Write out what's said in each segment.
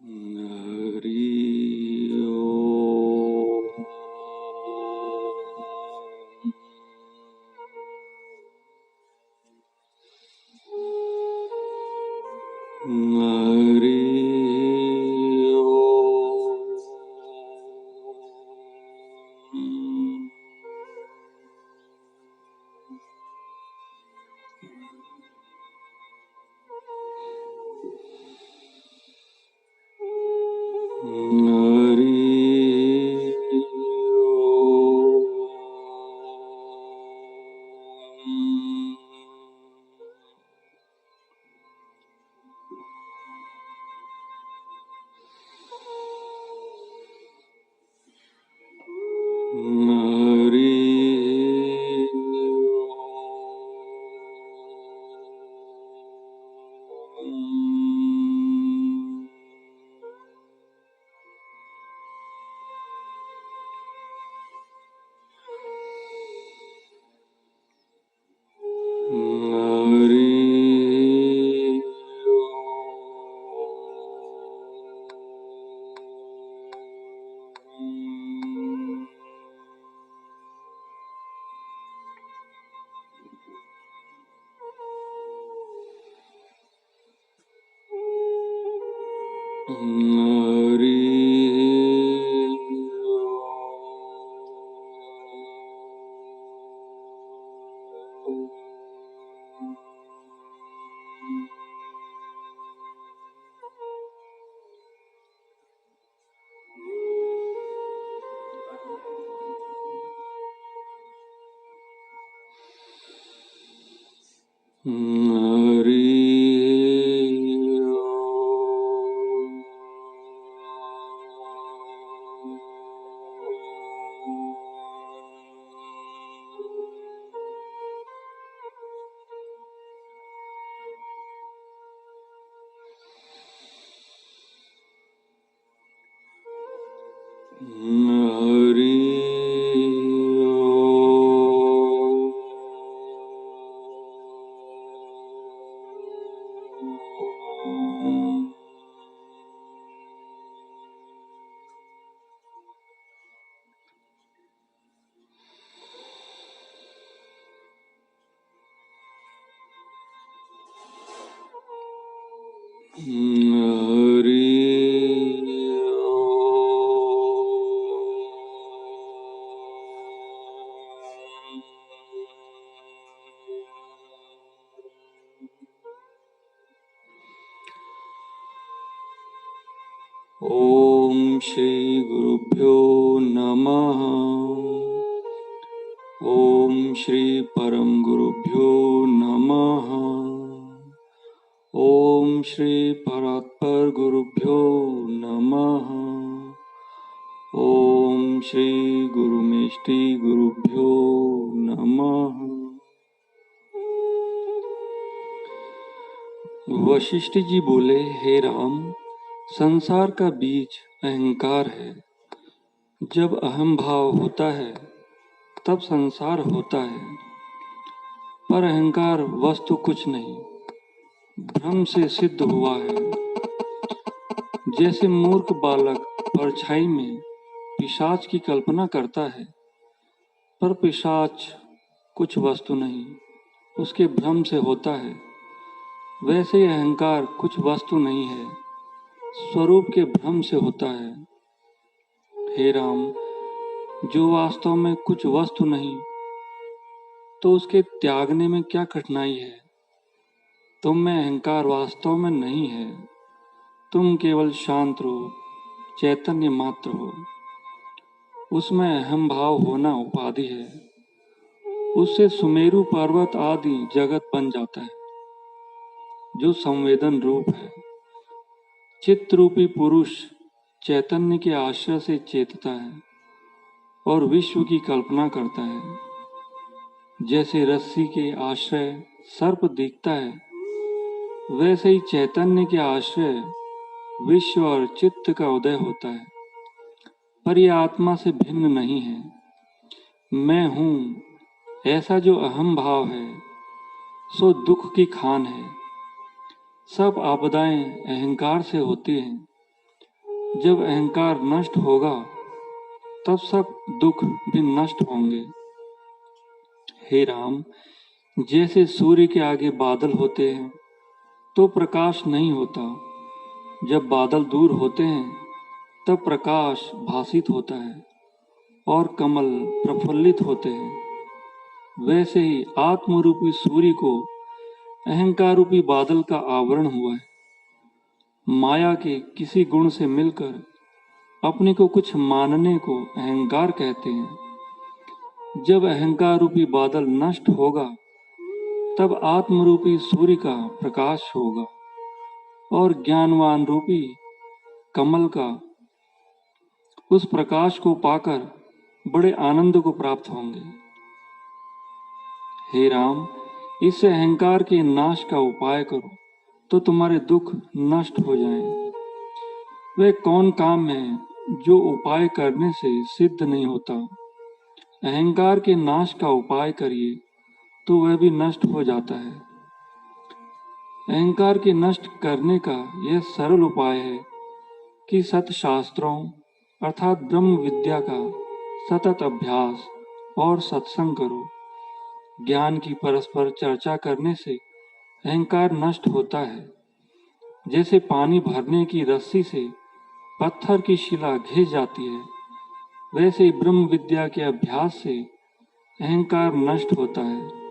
हरि ओम। हरि ओम। हरि ओम श्री गुरुभ्यो नमः। ओम श्री परम गुरुभ्यो नमः। ओम श्री परात्पर गुरुभ्यो नमः। ओम श्री गुरुमेष्टि गुरुभ्यो नमः। वशिष्ठ जी बोले, हे राम, संसार का बीज अहंकार है। जब अहम भाव होता है तब संसार होता है, पर अहंकार वस्तु कुछ नहीं, भ्रम से सिद्ध हुआ है। जैसे मूर्ख बालक परछाई में पिशाच की कल्पना करता है, पर पिशाच कुछ वस्तु नहीं, उसके भ्रम से होता है, वैसे ही अहंकार कुछ वस्तु नहीं है, स्वरूप के भ्रम से होता है। हे राम, जो वास्तव में कुछ वस्तु नहीं, तो उसके त्यागने में क्या कठिनाई है। तुम में अहंकार वास्तव में नहीं है, तुम केवल शांत रूप चैतन्य मात्र हो। उसमें अहम भाव होना उपाधि है, उससे सुमेरु पर्वत आदि जगत बन जाता है, जो संवेदन रूप है। चित्त रूपी पुरुष चैतन्य के आश्रय से चेतता है और विश्व की कल्पना करता है। जैसे रस्सी के आश्रय सर्प दिखता है, वैसे ही चैतन्य के आश्रय विश्व और चित्त का उदय होता है। पर यह आत्मा से भिन्न नहीं है। मैं हूँ ऐसा जो अहम भाव है, सो दुख की खान है। सब आपदाएं अहंकार से होती हैं। जब अहंकार नष्ट होगा तब सब दुख भी नष्ट होंगे। हे राम, जैसे सूर्य के आगे बादल होते हैं तो प्रकाश नहीं होता, जब बादल दूर होते हैं तब प्रकाश भासित होता है और कमल प्रफुल्लित होते हैं। वैसे ही आत्मरूपी सूर्य को अहंकार रूपी बादल का आवरण हुआ है। माया के किसी गुण से मिलकर अपने को कुछ मानने को अहंकार कहते हैं। जब अहंकार रूपी बादल नष्ट होगा तब आत्मरूपी सूर्य का प्रकाश होगा और ज्ञानवान रूपी कमल का उस प्रकाश को पाकर बड़े आनंद को प्राप्त होंगे। हे राम, इस अहंकार के नाश का उपाय करो तो तुम्हारे दुख नष्ट हो जाएं। वह कौन काम है जो उपाय करने से सिद्ध नहीं होता। अहंकार के नाश का उपाय करिए तो वह भी नष्ट हो जाता है। अहंकार के नष्ट करने का यह सरल उपाय है कि सत्शास्त्रों अर्थात ब्रह्म विद्या का सतत अभ्यास और सत्संग करो। ज्ञान की परस्पर चर्चा करने से अहंकार नष्ट होता है। जैसे पानी भरने की रस्सी से पत्थर की शिला घिस जाती है, वैसे ही ब्रह्म विद्या के अभ्यास से अहंकार नष्ट होता है।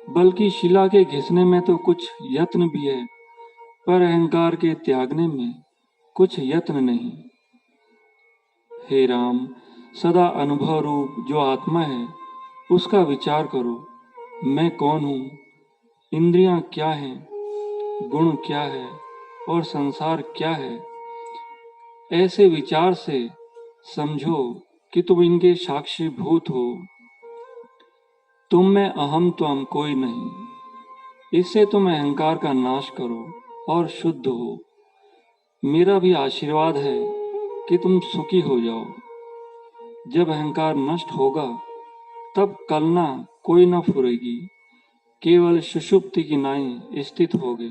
बल्कि शिला के घिसने में तो कुछ यत्न भी है, पर अहंकार के त्यागने में कुछ यत्न नहीं। हे राम, सदा अनुभव रूप जो आत्मा है उसका विचार करो। मैं कौन हूँ, इंद्रियां क्या हैं, गुण क्या है और संसार क्या है। ऐसे विचार से समझो कि तुम इनके साक्षीभूत हो। तुम में अहम त्वम कोई नहीं। इससे तुम अहंकार का नाश करो और शुद्ध हो। मेरा भी आशीर्वाद है कि तुम सुखी हो जाओ। जब अहंकार नष्ट होगा तब कलना कोई न फुरेगी, केवल सुषुप्ति की नाई स्थित होगे।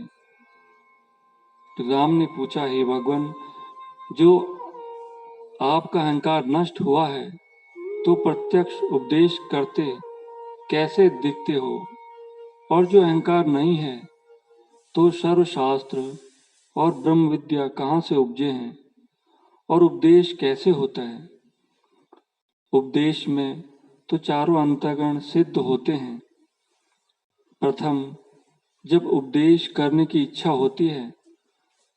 राम ने पूछा, हे भगवान, जो आपका अहंकार नष्ट हुआ है तो प्रत्यक्ष उपदेश करते कैसे दिखते हो, और जो अहंकार नहीं है तो सर्वशास्त्र और ब्रह्म विद्या कहाँ से उपजे हैं और उपदेश कैसे होता है। उपदेश में तो चारों अंतःकरण सिद्ध होते हैं। प्रथम जब उपदेश करने की इच्छा होती है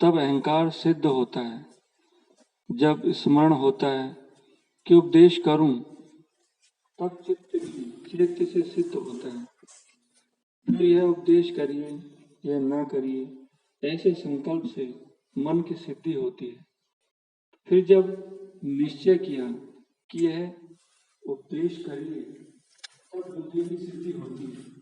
तब अहंकार सिद्ध होता है। जब स्मरण होता है कि उपदेश करूं तब चित्त से सिद्ध होता है। फिर यह उपदेश करिए, यह न करिए, ऐसे संकल्प से मन की सिद्धि होती है। फिर जब निश्चय किया कि यह उपदेश करिए तब बुद्धि की सिद्धि होती है।